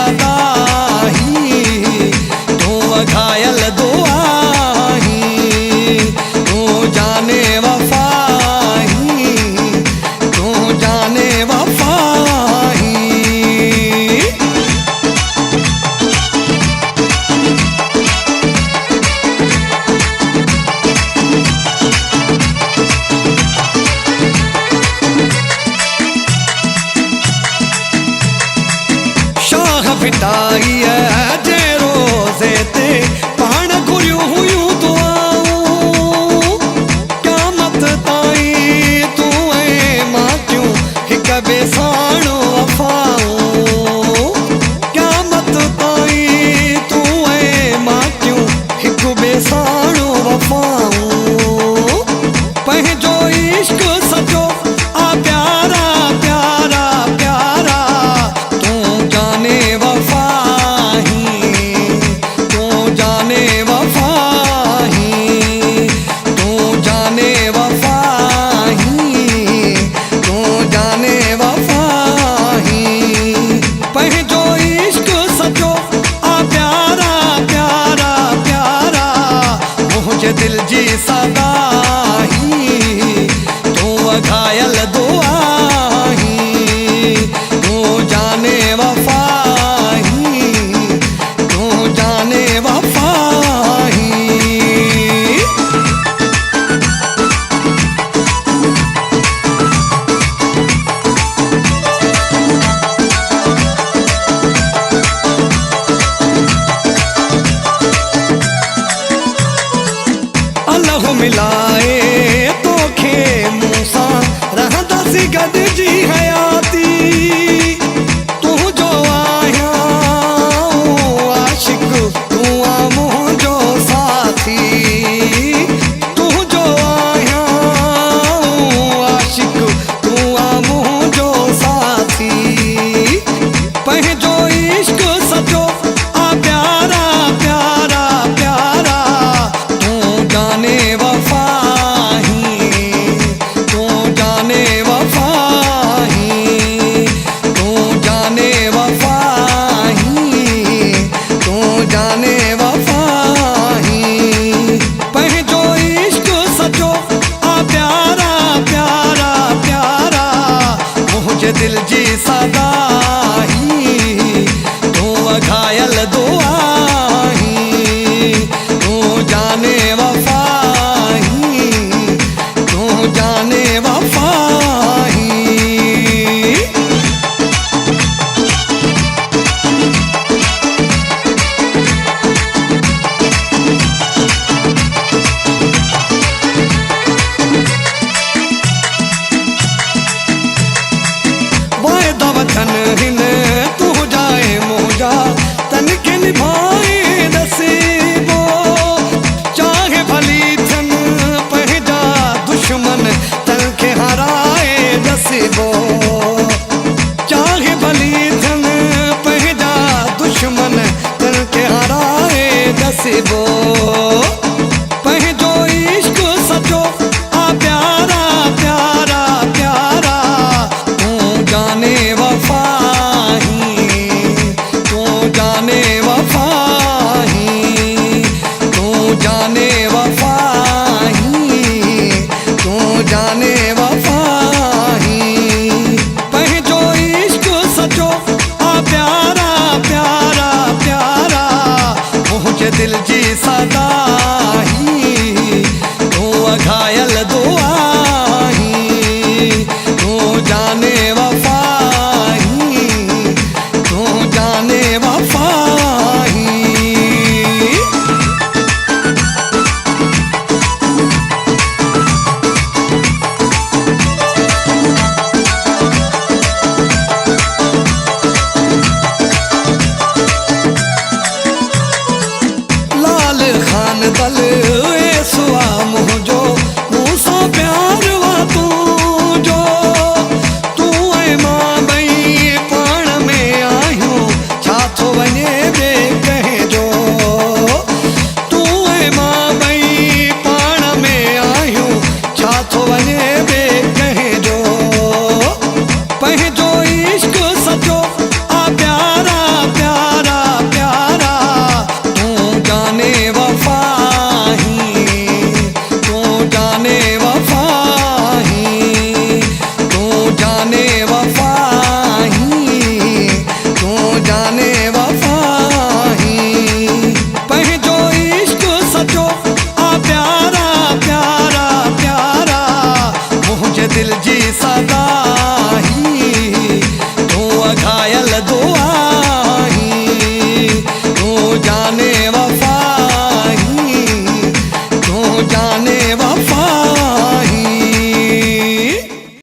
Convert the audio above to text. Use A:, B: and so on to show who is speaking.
A: सदा ही, तू घायल दुआ ही, तू जाने वफा ही, तू जाने वफा ही। शाह फिटाई है जे रोज़े ते पाण घुरियूं हुयूं दुआऊं, क़यामत ताईं तू ऐं मां क्यों हिक ॿिए साण वफ़ाऊं, क़यामत ताईं तू ऐं मां क्यों हिक ॿिए साण वफ़ाऊं। पंहिंजो इश्क सजो आ प्यारा प्यारा प्यारा, तू जाने वफा ही, तू जाने वफा ही, तू जाने वफा ही, तू जाने वफा ही। पंहिंजो इश्क सजो आ प्यारा प्यारा प्यारा, मुंहिंजे दिल जी सदा ही, तू घायल दुआ ही, तू जाने वफा ही, तू जाने वफा ही। अल्लाह मिलाए तोखे मूंसां, रहंदासीं गॾिजी हयाती, तू जो आहियां आशिक, तू आ मुंहिंजो साथी, तू जो आहियां आशिक, तू आ मुंहिंजो साथी। पंहिंजो इश्क सजो आ प्यारा प्यारा प्यारा, तू जाने वफा ही, तू जाने वफा ही, तू जाने वफा ही, तू जाने वफा ही। पंहिंजो इश्क सजो आ प्यारा प्यारा प्यारा, मुंहिंजे दिल जी सदा ही, तू घायल दुआ ही, तू जाने वफा ही, तू जाने वफा ही। वायदा वचन हिन तू जाए मुंहिंजा, तन खे निभाए नसीबो, चाहे भली थियन पंहिंजा दुश्मन, तन खे हाराए नसीबो, चाहे भली थियन पंहिंजा दुश्मन, तन खे हाराए नसीबो। पंहिंजो इश्क सजो आ प्यारा प्यारा प्यारा, तू जाने वफा ही, तू जाने वफा ही, तू जाने वफा ही, तू जाने वफा ही। पंहिंजो इश्क सजो आ प्यारा प्यारा प्यारा, मुंहिंजे दिल जी सदा